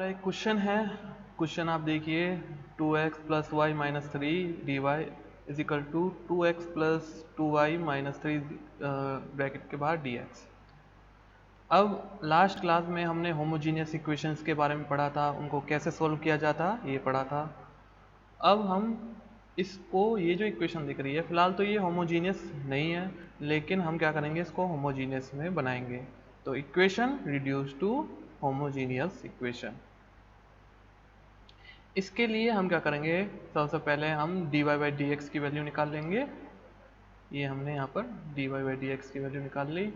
हमारा एक क्वेश्चन है। क्वेश्चन आप देखिए, 2x plus y minus three d y is equal to 2x plus 2y minus three bracket के बाहर dx। अब लास्ट क्लास में हमने होमोजीनियस इक्वेशंस के बारे में पढ़ा था, उनको कैसे सोल्व किया जाता ये पढ़ा था। अब हम इसको, ये जो इक्वेशन दिख रही है फिलहाल तो ये होमोजीनियस नहीं है, लेकिन हम क्या करेंगे, इसको होमोजीनियस में बनाएंगे। तो equation reduce to homogeneous equation. इसके लिए हम क्या करेंगे, सबसे पहले हम dy बाई डी की वैल्यू निकाल लेंगे। ये हमने यहाँ पर dy बाई डी की वैल्यू निकाल ली,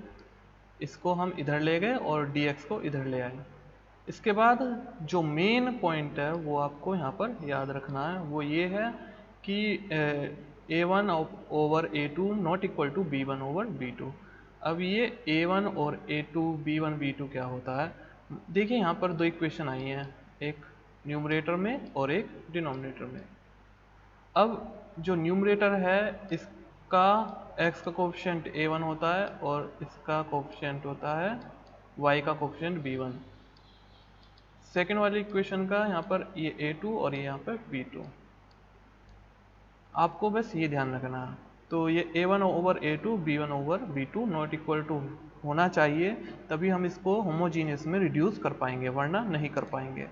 इसको हम इधर ले गए और dx को इधर ले आए। इसके बाद जो मेन पॉइंट है वो आपको यहाँ पर याद रखना है, वो ये है कि a1 over a2 not equal to b1 over b2। अब ये a1 और a2 b1 b2 क्या होता है, देखिए यहाँ पर दो इक्वेशन आई हैं, एक न्यूमरेटर में और एक डिनोमिनेटर में। अब जो न्यूमरेटर है इसका x का कोफिशिएंट a1 होता है और इसका कोफिशिएंट होता है y का कोफिशिएंट b1। सेकेंड वाली इक्वेशन का यहाँ पर ये a2 और ये यहाँ पर b2, आपको बस ये ध्यान रखना है। तो ये a1 over a2 b1 over b2 not equal to होना चाहिए, तभी हम इसको होमोजीनियस में रिड्यूस कर पाएंगे, वरना नहीं कर पाएंगे।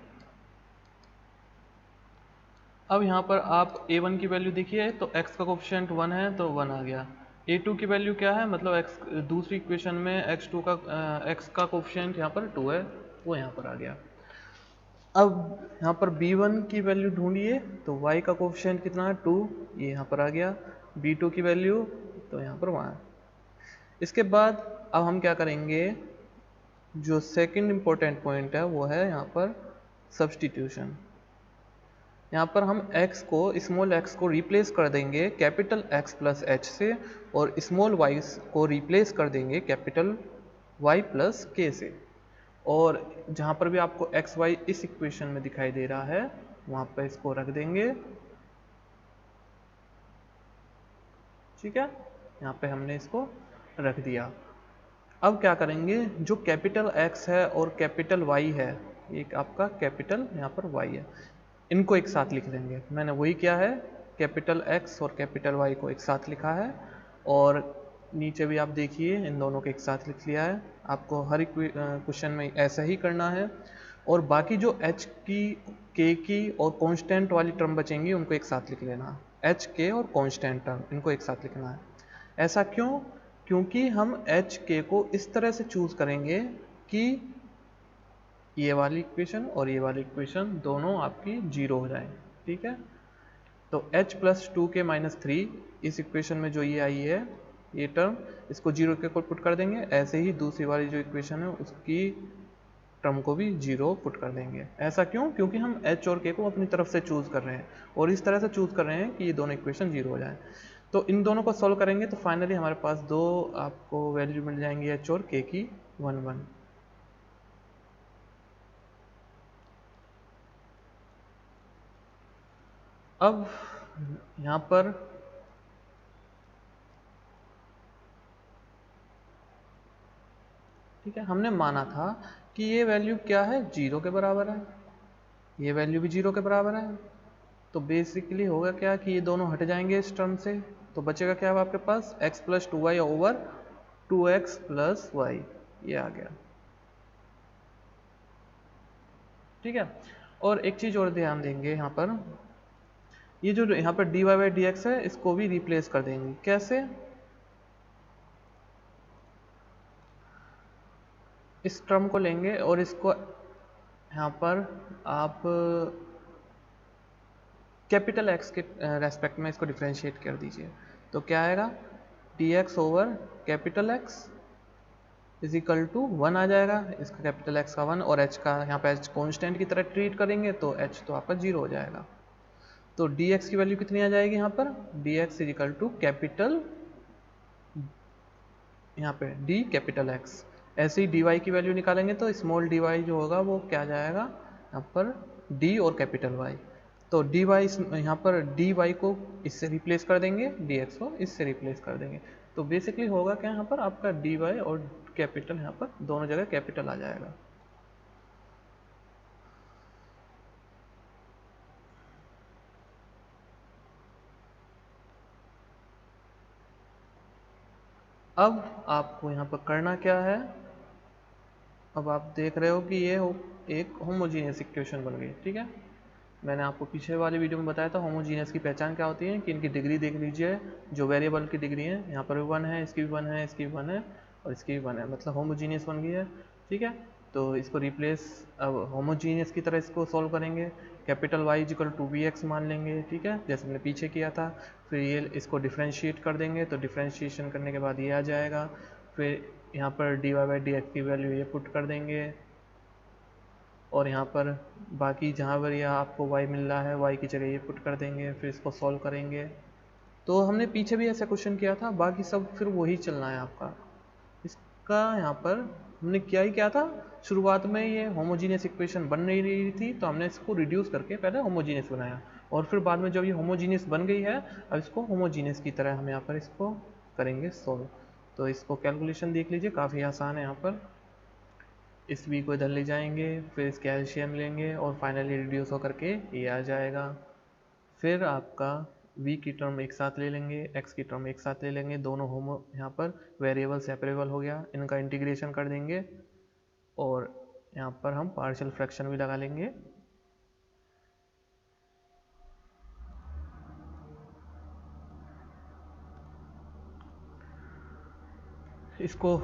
अब यहाँ पर आप a1 की वैल्यू देखिए, तो x का कोफिशिएंट 1 है तो 1 आ गया। a2 की वैल्यू क्या है, मतलब x दूसरी इक्वेशन में x का कोफिशिएंट यहाँ पर 2 है, वो यहाँ पर आ गया। अब यहाँ पर b1 की वैल्यू ढूंढिए, तो y का कोफिशिएंट कितना है 2, ये यहाँ पर आ गया। b2 की वैल्यू तो यहाँ पर 1। इसके बाद अब हम क्या करेंगे, जो सेकंड इम्पोर्टेंट पॉइंट है वो है यहाँ पर सब्स्टिट्यूशन। यहाँ पर हम x को, स्मॉल x को रिप्लेस कर देंगे कैपिटल X प्लस h से, और स्मॉल y को रिप्लेस कर देंगे कैपिटल Y प्लस k से। और जहाँ पर भी आपको एक्स वाई इस इक्वेशन में दिखाई दे रहा है वहाँ पर इसको रख देंगे, ठीक है। यहाँ पे हमने इसको रख दिया। अब क्या करेंगे, जो कैपिटल X है और कैपिटल Y है, एक आपका कैपिटल यहाँ पर Y है, इनको एक साथ लिख देंगे। मैंने वही किया है, कैपिटल X और कैपिटल Y को एक साथ लिखा है, और नीचे भी आप देखिए इन दोनों को एक साथ लिख लिया है। आपको हर एक क्वेश्चन में ऐसा ही करना है। और बाकी जो h की, k की और कांस्टेंट वाली टर्म बचेंगी उनको एक साथ लिख लेना, h k और कांस्टेंट टर्म इनको एक साथ लिखना है। ऐसा क्यों, क्योंकि हम h k को इस तरह से चूज करेंगे कि ये वाली इक्वेशन और ये वाली इक्वेशन दोनों आपकी जीरो हो जाए, ठीक है। तो h प्लस 2k माइनस 3 इस इक्वेशन में जो ये आई है ये टर्म, इसको जीरो के को पुट कर देंगे। ऐसे ही दूसरी वाली जो इक्वेशन है उसकी टर्म को भी जीरो पुट कर देंगे। ऐसा क्यों, क्योंकि हम h और k को अपनी तरफ से चूज कर रहे हैं और इस तरह से चूज कर रहे हैं कि ये दोनों इक्वेशन जीरो हो जाए। तो इन दोनों को सॉल्व करेंगे तो फाइनली हमारे पास दो आपको वैल्यू मिल जाएंगी h और k की 1 1। अब यहाँ पर ठीक है, हमने माना था कि ये वैल्यू क्या है, जीरो के बराबर है, ये वैल्यू भी जीरो के बराबर है। तो बेसिकली होगा क्या कि ये दोनों हट जाएंगे इस टर्म से, तो बचेगा क्या है आपके पास, x plus 2y over 2x plus y, ये आ गया, ठीक है। और एक चीज और ध्यान देंगे, यहाँ पर ये जो यहाँ पर dy बाई डी है इसको भी रिप्लेस कर देंगे। कैसे, इस टर्म को लेंगे और इसको यहाँ पर आप कैपिटल x के रेस्पेक्ट में इसको डिफ्रेंशिएट कर दीजिए। तो क्या आएगा, dx over capital X is equal to 1 आ जाएगा, इसका कैपिटल X का 1 और h का यहाँ पे h कॉन्स्टेंट की तरह ट्रीट करेंगे तो h तो आपका 0 हो जाएगा। तो dx की वैल्यू कितनी आ जाएगी यहाँ पर, dx is equal to capital, यहाँ पे d कैपिटल X। ऐसे ही dy की वैल्यू निकालेंगे तो स्मॉल dy जो होगा वो क्या आ जाएगा यहाँ पर d और कैपिटल Y। तो dy यहाँ पर dy को इससे रिप्लेस कर देंगे, dx को इससे रिप्लेस कर देंगे। तो बेसिकली होगा क्या, यहाँ पर आपका dy और कैपिटल यहाँ पर दोनों जगह कैपिटल आ जाएगा। अब आपको यहाँ पर करना क्या है, अब आप देख रहे हो कि ये एक होमोजीनियस इक्वेशन बन गई। ठीक है, मैंने आपको पीछे वाली वीडियो में बताया था होमोजीनियस की पहचान क्या होती है, कि इनकी डिग्री देख लीजिए, जो वेरिएबल की डिग्री है, यहाँ पर भी 1 है, इसकी भी 1 है, इसकी भी 1 है और इसकी भी 1 है, मतलब होमोजीनियस बन गई है। ठीक है, तो इसको रिप्लेस, अब होमोजीनियस की तरह इसको सॉल्व करेंगे, capital y equal to v x मान लेंगे। ठीक है, जैसे हमने पीछे किया था। फिर ये इसको डिफ्रेंशिएट कर देंगे, तो डिफ्रेंशिएशन करने के बाद ये आ जाएगा। फिर यहाँ पर d y by d x की वैल्यू ये पुट कर देंगे, और यहाँ पर बाकी जहाँ पर यह आपको y मिल रहा है y की जगह ये पुट कर देंगे, फिर इसको सॉल्व करेंगे। तो हमने पीछे भी ऐसा क्वेश्चन किया था, बाकी सब फिर वही चलना है आपका। इसका यहाँ पर हमने क्या था, शुरुआत में ये होमोजीनियस इक्वेशन बन नहीं रही थी, तो हमने इसको रिड्यूस करके पहले होमोजीनियस बनाया, और फिर बाद में जब ये होमोजीनियस बन गई है, अब इसको होमोजीनियस की तरह हम यहाँ पर इसको करेंगे सॉल्व। तो इसको कैलकुलेशन देख लीजिए, काफ़ी आसान है। यहाँ पर इस v को इधर ले जाएंगे, फिर इसके एलसीएम लेंगे और फाइनली रिड्यूस होकर के ये आ जाएगा। फिर आपका v की टर्म एक साथ ले लेंगे, x की टर्म एक साथ ले लेंगे, दोनों होमो यहाँ पर वेरिएबल सेपरेबल हो गया, इनका इंटीग्रेशन कर देंगे और यहाँ पर हम पार्शियल फ्रैक्शन भी लगा लेंगे। इसको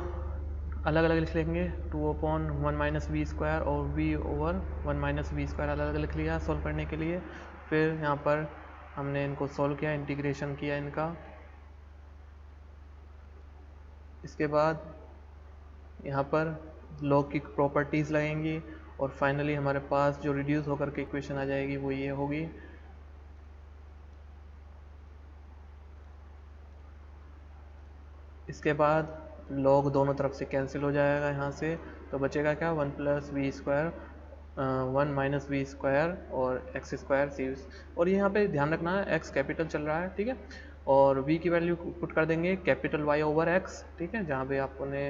अलग अलग लिख लेंगे, 2/1 माइनस वी स्क्वायर और v/1 माइनस वी स्क्वायर अलग अलग लिख लिया सॉल्व करने के लिए। फिर यहाँ पर हमने इनको सॉल्व किया, इंटीग्रेशन किया इनका। इसके बाद यहाँ पर लॉग की प्रॉपर्टीज़ लगेंगी और फाइनली हमारे पास जो रिड्यूस होकर के इक्वेशन आ जाएगी वो ये होगी। इसके बाद लॉग दोनों तरफ से कैंसिल हो जाएगा यहाँ से, तो बचेगा क्या, 1 plus v square 1 minus v square और एक्स स्क्वायर सी। और यहाँ पे ध्यान रखना है एक्स कैपिटल चल रहा है। ठीक है, और v की वैल्यू पुट कर देंगे कैपिटल y ओवर x। ठीक है, जहाँ पे आपने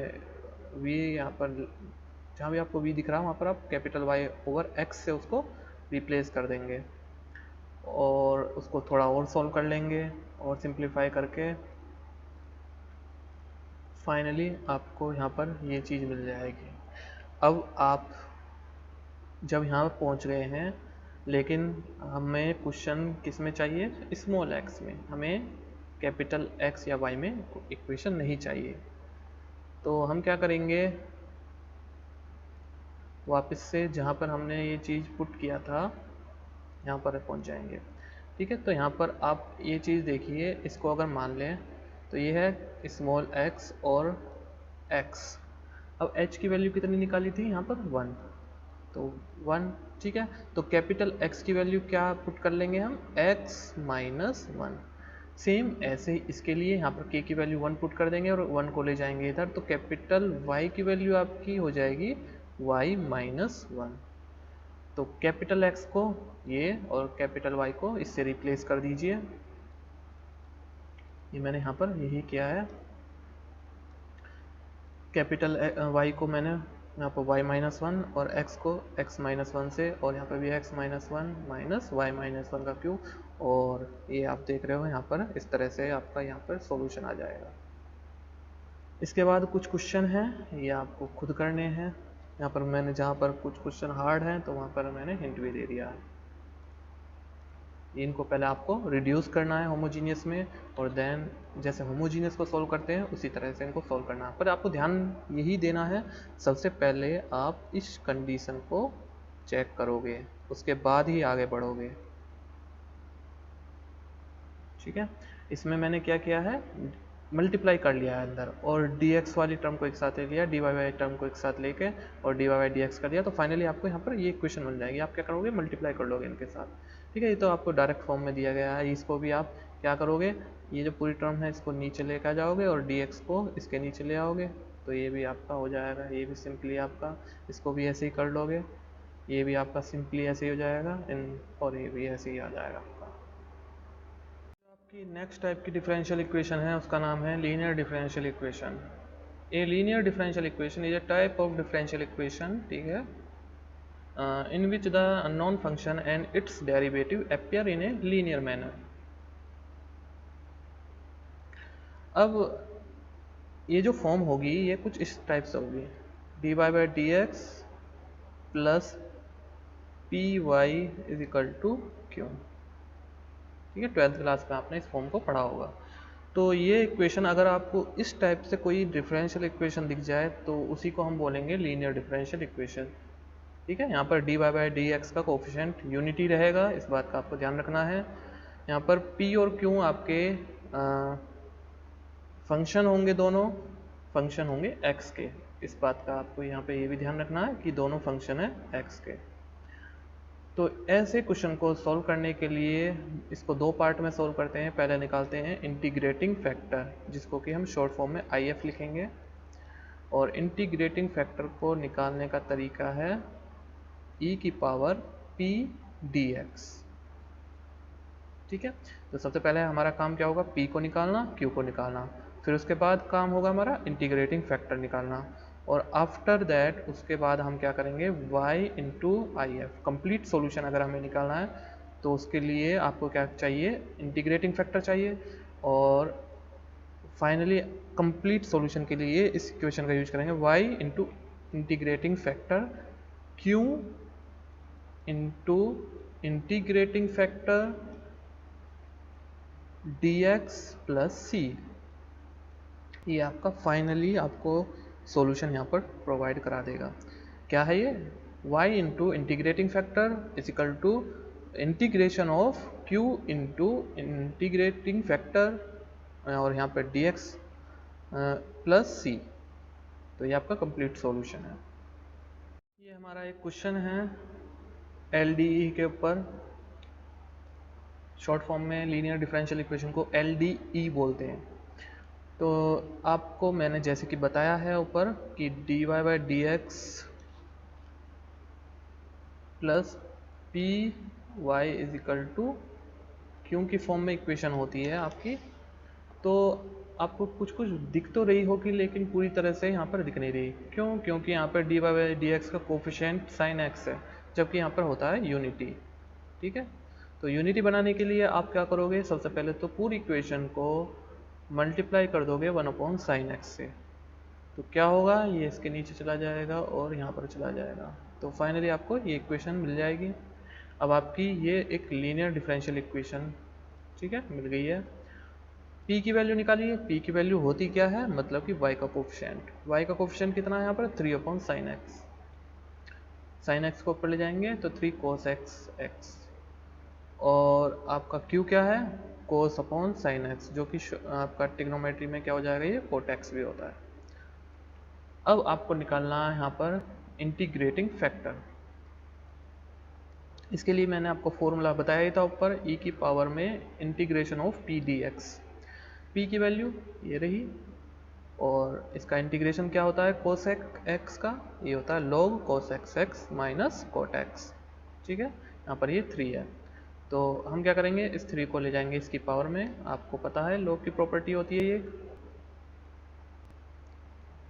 v यहाँ पर जहाँ भी आपको v दिख रहा है वहाँ पर आप कैपिटल y ओवर x से उसको रिप्लेस कर देंगे और उसको थोड़ा और सॉल्व कर लेंगे और सिंप्लीफाई करके फाइनली आपको यहाँ पर ये चीज़ मिल जाएगी। अब आप जब यहाँ पर पहुँच गए हैं, लेकिन हमें क्वेश्चन किस में चाहिए, स्मॉल x में, हमें कैपिटल x या y में इक्वेशन नहीं चाहिए। तो हम क्या करेंगे, वापस से जहाँ पर हमने ये चीज़ पुट किया था यहाँ पर पहुँच जाएंगे। ठीक है, तो यहाँ पर आप ये चीज़ देखिए, इसको अगर मान लें तो ये है स्मॉल x और x। अब h की वैल्यू कितनी निकाली थी यहाँ पर 1, तो 1। ठीक है, तो कैपिटल X की वैल्यू क्या पुट कर लेंगे हम, x माइनस 1। सेम ऐसे ही इसके लिए यहाँ पर k की वैल्यू 1 पुट कर देंगे और 1 को ले जाएंगे इधर, तो कैपिटल Y की वैल्यू आपकी हो जाएगी y माइनस 1। तो कैपिटल X को ये और कैपिटल Y को इससे रिप्लेस कर दीजिए। ये मैंने यहाँ पर यही किया है, कैपिटल Y को मैंने यहाँ पर y माइनस 1 और x को x माइनस 1 से, और यहाँ पर भी x minus 1 minus y minus 1 का क्यूब, और ये आप देख रहे हो यहाँ पर इस तरह से आपका यहाँ पर सॉल्यूशन आ जाएगा। इसके बाद कुछ क्वेश्चन हैं, ये आपको खुद करने हैं। यहाँ पर मैंने जहाँ पर कुछ क्वेश्चन हार्ड हैं तो वहाँ पर मैंने हिंट भी दे दिया है। इनको पहले आपको रिड्यूस करना है होमोजीनियस में, और देन जैसे होमोजीनियस को सॉल्व करते हैं उसी तरह से इनको सॉल्व करना है। पर आपको ध्यान यही देना है, सबसे पहले आप इस कंडीशन को चेक करोगे, उसके बाद ही आगे बढ़ोगे। ठीक है, इसमें मैंने क्या किया है, मल्टीप्लाई कर लिया है अंदर, और dx वाली टर्म को एक साथ ले लिया, dy वाली टर्म को एक साथ लेके और dy बाई dx कर दिया, तो फाइनली आपको यहाँ पर ये इक्वेशन बन जाएगी। आप क्या करोगे, मल्टीप्लाई कर लोगे इनके साथ। ठीक है, ये तो आपको डायरेक्ट फॉर्म में दिया गया है। इसको भी आप क्या करोगे, ये जो पूरी टर्म है इसको नीचे लेकर जाओगे और dx को इसके नीचे ले आओगे, तो ये भी आपका हो जाएगा। ये भी सिंपली आपका, इसको भी ऐसे ही कर लोगे, ये भी आपका सिंपली ऐसे ही हो जाएगा, और ये भी ऐसे ही आ जाएगा। की नेक्स्ट टाइप की डिफरेंशियल इक्वेशन है, उसका नाम है linear differential equation. A linear differential equation is a type of differential equation, ठीक है, in which the unknown function and its derivative appear in a linear manner. अब ये जो फॉर्म होगी ये कुछ इस टाइप से होगी, dy by d x plus p y is equal to q. ठीक है, 12th क्लास में आपने इस फॉर्म को पढ़ा होगा। तो ये इक्वेशन अगर आपको इस टाइप से कोई डिफरेंशियल इक्वेशन दिख जाए तो उसी को हम बोलेंगे लीनियर डिफरेंशियल इक्वेशन। ठीक है, यहाँ पर d y by d x का कोफिशिएंट यूनिटी रहेगा, इस बात का आपको ध्यान रखना है। यहाँ पर पी और क्यू आपके फंक्शन होंगे, दोनों फंक्शन होंगे एक्स के, इस बात का आपको यहाँ पे ये भी ध्यान रखना है कि दोनों फंक्शन है एक्स के। तो ऐसे क्वेश्चन को सॉल्व करने के लिए इसको दो पार्ट में सॉल्व करते हैं। पहले निकालते हैं इंटीग्रेटिंग फैक्टर, जिसको कि हम शॉर्ट फॉर्म में आई एफ लिखेंगे। और इंटीग्रेटिंग फैक्टर को निकालने का तरीका है e की पावर p dx। ठीक है, तो सबसे पहले हमारा काम क्या होगा, p को निकालना, q को निकालना, फिर उसके बाद काम होगा हमारा इंटीग्रेटिंग फैक्टर निकालना। और आफ्टर दैट उसके बाद हम क्या करेंगे, y into I F. Complete solution अगर हमें निकालना है तो उसके लिए आपको क्या चाहिए, इंटीग्रेटिंग फैक्टर चाहिए। और फाइनली कंप्लीट सॉल्यूशन के लिए इस इक्वेशन का यूज करेंगे, y into integrating factor q into integrating factor dx plus C. ये आपका फाइनली आपको सॉल्यूशन यहाँ पर प्रोवाइड करा देगा। क्या है ये, y into integrating factor is equal to integration of q into integrating factor और यहाँ पर dx प्लस सी। तो ये आपका कंप्लीट सॉल्यूशन है। ये हमारा एक क्वेश्चन है LDE के ऊपर, शॉर्ट फॉर्म में लीनियर डिफरेंशियल इक्वेशन को LDE बोलते हैं। तो आपको मैंने जैसे कि बताया है ऊपर कि dy by d x plus p y is equal to q की फॉर्म में इक्वेशन होती है आपकी। तो आपको कुछ कुछ दिख तो रही होगी लेकिन पूरी तरह से यहाँ पर दिख नहीं रही। क्यों, क्योंकि यहाँ पर dy बाई डी एक्स का कोफिशिएंट साइन x है, जबकि यहाँ पर होता है यूनिटी। ठीक है, तो यूनिटी बनाने के लिए आप क्या करोगे, सबसे पहले तो पूरी इक्वेशन को मल्टीप्लाई कर दोगे 1/sin x से। तो क्या होगा, ये इसके नीचे चला जाएगा और यहाँ पर चला जाएगा। तो फाइनली आपको ये इक्वेशन मिल जाएगी। अब आपकी ये एक लीनियर डिफरेंशियल इक्वेशन, ठीक है, मिल गई है। p की वैल्यू निकालिए। p की वैल्यू होती क्या है, मतलब कि y का कोफिशिएंट। y का कोफिशिएंट कितना है यहाँ पर, 3/sin x। sin x को ऊपर ले जाएंगे तो 3 cos x। और आपका q क्या है, cos/sin x, जो कि आपका ट्रिग्नोमेट्री में क्या हो जाएगा, ये cot x भी होता है। अब आपको निकालना है यहाँ पर इंटीग्रेटिंग फैक्टर। इसके लिए मैंने आपको फॉर्मूला बताया ही था ऊपर, e की पावर में integration of p dx। p की वैल्यू ये रही और इसका इंटीग्रेशन क्या होता है, cos x का, ये होता है log cos x minus cot x। ठीक है, यहाँ पर ये 3 है। तो हम क्या करेंगे, इस 3 को ले जाएंगे इसकी पावर में। आपको पता है log की प्रॉपर्टी होती है ये,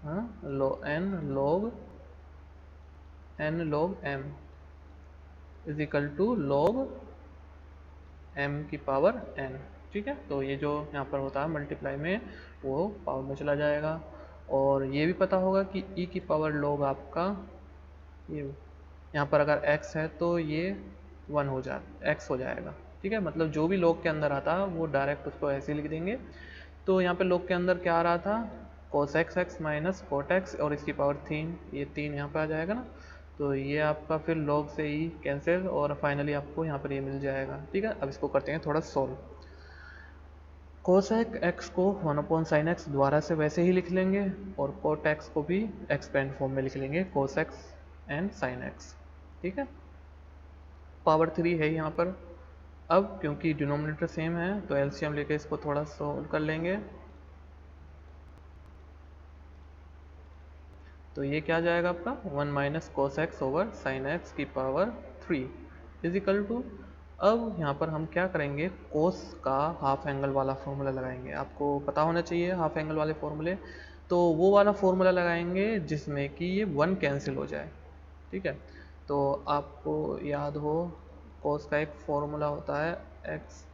हाँ, n log m is equal to log m की पावर n। ठीक है, तो ये जो यहाँ पर होता है मल्टीप्लाई में, वो पावर में चला जाएगा। और ये भी पता होगा कि e की पावर log आपका, ये यहाँ पर अगर x है तो ये 1 हो x हो जाएगा। ठीक है, मतलब जो भी log के अंदर आता है वो डायरेक्ट उसको ऐसे लिख देंगे। तो यहाँ पे log के अंदर क्या आ रहा था, cos x minus cot x और इसकी पावर 3, ये 3 यहाँ पर आ जाएगा ना। तो ये आपका फिर log से ही कैंसिल और फाइनली आपको यहाँ पर ये मिल जाएगा। ठीक है, अब इसको करते हैं थोड़ा सॉल्व। cos x को 1/sin x द्वारा से वैसे ही लिख लेंगे और cot x को भी एक्सपेंड फॉर्म में लिख लेंगे, cos x and sin x। ठीक है, पावर 3 है यहाँ पर। अब क्योंकि डिनोमिनेटर सेम है तो एलसीएम लेके इसको थोड़ा सॉल्व कर लेंगे। तो ये क्या जाएगा आपका, 1 minus cos x over sin x की पावर 3 इज इक्वल टू, अब यहाँ पर हम क्या करेंगे, cos का हाफ एंगल वाला फॉर्मूला लगाएंगे। आपको पता होना चाहिए हाफ एंगल वाले फॉर्मूले, तो वो वाला फॉर्मूला लगाएंगे जिसमें कि ये 1 कैंसिल हो जाए। ठीक है, तो आपको याद हो cos का एक फॉर्मूला होता है x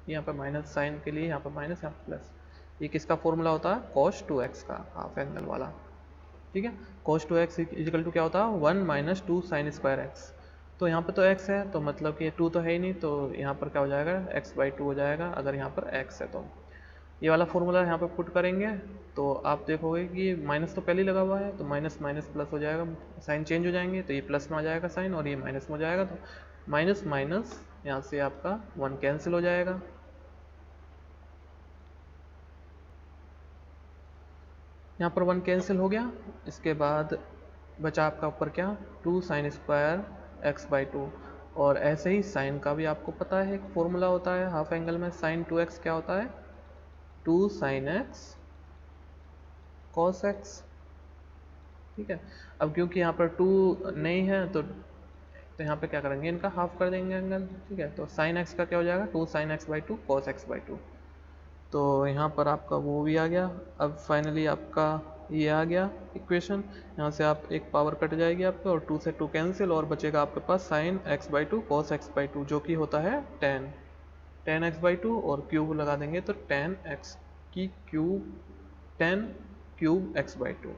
यहाँ पर माइनस साइन के लिए यहाँ पर माइनस, यहाँ पर प्लस। ये किसका फॉर्मूला होता है? cos 2x का, हाफ एंगल वाला। ठीक है, cos 2x इजिकल टू क्या होता है? 1 माइनस 2 साइन स्क्वायर एक्स। तो यहाँ पर तो x है, तो मतलब कि 2 तो है ही नहीं, तो यहाँ पर क्या हो जाएगा? x/2 हो जाएगा अगर यहाँ पर x है तो। ये वाला फॉर्मूला यहाँ पे पुट करेंगे तो आप देखोगे कि माइनस तो पहले ही लगा हुआ है, तो माइनस माइनस प्लस हो जाएगा, साइन चेंज हो जाएंगे, तो ये प्लस में आ जाएगा साइन और ये माइनस में हो जाएगा, तो माइनस माइनस यहाँ से आपका 1 कैंसिल हो जाएगा। यहाँ पर 1 कैंसिल हो गया। इसके बाद बचा आपका ऊपर क्या? 2 साइन स्क्वायर x/2। और ऐसे ही साइन का भी आपको पता है, एक फॉर्मूला होता है हाफ एंगल में, साइन 2x क्या होता है? 2 साइन x cos x। ठीक है, अब क्योंकि यहाँ पर 2 नहीं है तो यहाँ पे क्या करेंगे? इनका हाफ कर देंगे एंगल। ठीक है, तो साइन x का क्या हो जाएगा? 2 साइन x/2 cos x/2। तो यहाँ पर आपका वो भी आ गया। अब फाइनली आपका ये आ गया इक्वेशन। यहाँ से आप एक पावर कट जाएगी आपके और 2 से 2 कैंसिल, और बचेगा आपके पास साइन x/2 cos x/2 जो कि होता है tan x/2, और क्यूब लगा देंगे तो tan x की क्यूब, tan क्यूब x/2।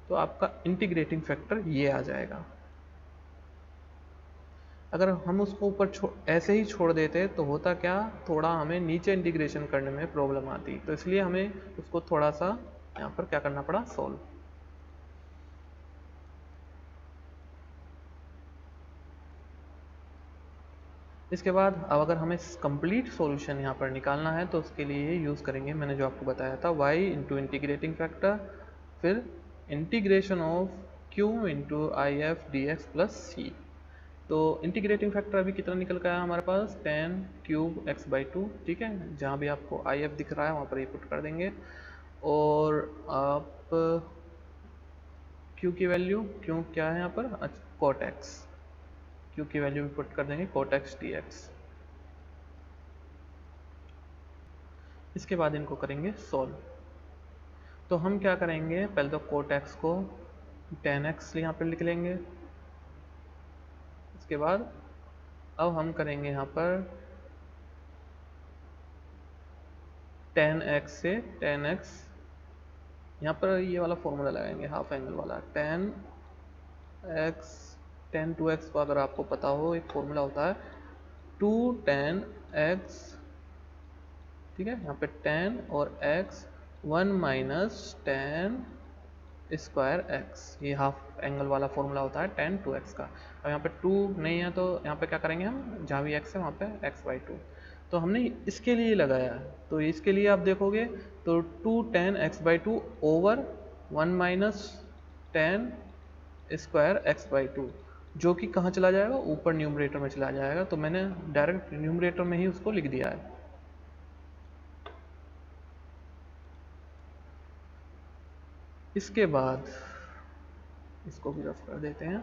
तो आपका इंटीग्रेटिंग फैक्टर ये आ जाएगा। अगर हम उसको ऊपर ऐसे ही छोड़ देते तो होता क्या? थोड़ा हमें नीचे इंटीग्रेशन करने में प्रॉब्लम आती, तो इसलिए हमें उसको थोड़ा सा यहाँ पर क्या करना पड़ा? सॉल्व। इसके बाद अब अगर हमें कंप्लीट सॉल्यूशन यहाँ पर निकालना है तो उसके लिए यूज़ करेंगे, मैंने जो आपको बताया था, y इंटू इंटीग्रेटिंग फैक्टर, फिर integration of q into I F D x plus C. तो इंटीग्रेटिंग फैक्टर अभी कितना निकल के आया हमारे पास? tan cube x/2। ठीक है, जहाँ भी आपको आई एफ दिख रहा है वहाँ पर ये पुट कर देंगे, और आप q की वैल्यू, q क्या है यहाँ पर? cot x, q की वैल्यू भी पुट कर देंगे cot x dx। इसके बाद इनको करेंगे सॉल्व। तो हम क्या करेंगे? पहले तो cot x को tan x यहाँ पर लिख लेंगे। इसके बाद अब हम करेंगे यहाँ पर tan x से tan x, यहाँ पर ये वाला फॉर्मूला लगाएंगे हाफ एंगल वाला, tan x, tan 2x को अगर आपको पता हो, एक फॉर्मूला होता है 2 tan x। ठीक है, यहाँ पे tan और x 1 minus tan square x, ये हाफ एंगल वाला फॉर्मूला होता है tan 2x का। अब यहाँ पे 2 नहीं है तो यहाँ पे क्या करेंगे हम? जहाँ भी x है वहाँ पे x/2। तो हमने इसके लिए लगाया है, तो इसके लिए आप देखोगे तो 2 tan x/2 over 1 minus tan square x/2, जो कि कहाँ चला जाएगा? ऊपर न्यूमरेटर में चला जाएगा। तो मैंने डायरेक्ट न्यूमरेटर में ही उसको लिख दिया है। इसके बाद इसको भी रफ कर देते हैं।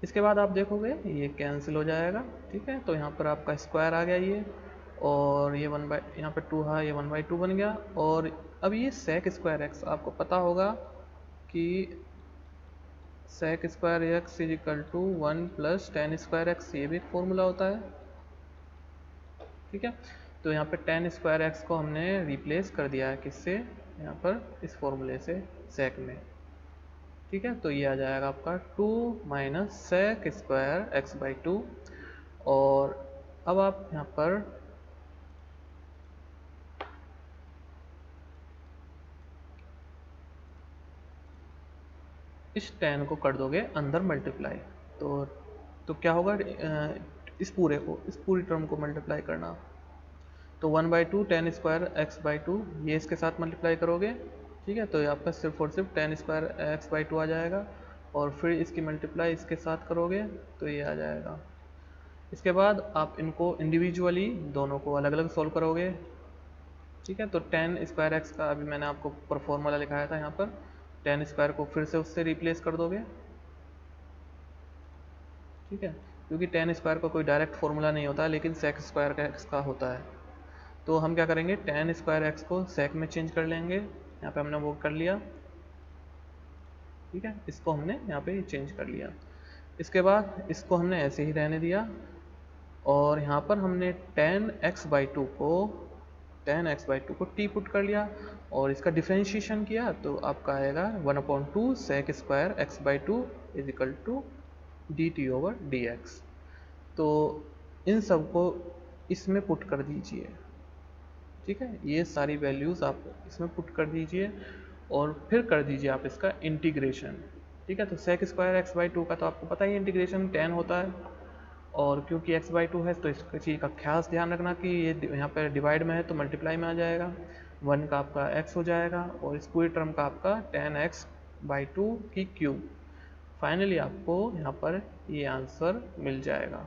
इसके बाद आप देखोगे ये कैंसिल हो जाएगा। ठीक है, तो यहाँ पर आपका स्क्वायर आ गया ये, और ये यहाँ पे 2 है, ये 1/2 बन गया। और अब ये sec स्क्वायर एक्स, आपको पता होगा कि sec square x is equal to 1 plus tan square x, ये भी एक फॉर्मूला होता है। ठीक है, तो यहाँ पे tan स्क्वायर एक्स को हमने रिप्लेस कर दिया है किससे? यहाँ पर इस फॉर्मूले से, sec में। ठीक है, तो ये आ जाएगा आपका 2 माइनस sec स्क्वायर x/2। और अब आप यहाँ पर इस tan को कर दोगे अंदर मल्टीप्लाई, तो क्या होगा? इस पूरी टर्म को मल्टीप्लाई करना, तो 1/2 tan स्क्वायर x/2, ये इसके साथ मल्टीप्लाई करोगे। ठीक है, तो ये आपका सिर्फ और सिर्फ tan स्क्वायर x/2 आ जाएगा, और फिर इसकी मल्टीप्लाई इसके साथ करोगे तो ये आ जाएगा। इसके बाद आप इनको इंडिविजुअली दोनों को अलग अलग सॉल्व करोगे। ठीक है, तो tan स्क्वायर x का अभी मैंने आपको ऊपर फॉर्मूला लिखाया था, यहाँ पर tan स्क्वायर को फिर से उससे रिप्लेस कर दोगे। ठीक है, क्योंकि tan स्क्वायर का कोई डायरेक्ट फॉर्मूला नहीं होता, लेकिन sec स्क्वायर x का होता है। तो हम क्या करेंगे? tan स्क्वायर x को sec में चेंज कर लेंगे। यहाँ पे हमने वो कर लिया। ठीक है, इसको हमने यहाँ पे चेंज कर लिया। इसके बाद इसको हमने ऐसे ही रहने दिया और यहाँ पर हमने tan x बाई टू को t पुट कर लिया और इसका डिफ्रेंशिएशन किया तो आपका आएगा 1/2 sec square x by two is equal to dt/dx। तो इन सब को इसमें पुट कर दीजिए, ठीक है, ये सारी वैल्यूज़ आप इसमें पुट कर दीजिए और फिर कर दीजिए आप इसका इंटीग्रेशन, ठीक है। तो sec square x by two का तो आपको पता ही इंटीग्रेशन 10 होता है और क्योंकि एक्स बाई टू है तो इस चीज़ का खास ध्यान रखना कि ये यहाँ पर डिवाइड में है तो मल्टीप्लाई में आ जाएगा, 1 का आपका x हो जाएगा और इस पूरी टर्म का आपका tan x बाई टू की क्यूब। फाइनली आपको यहाँ पर ये आंसर मिल जाएगा।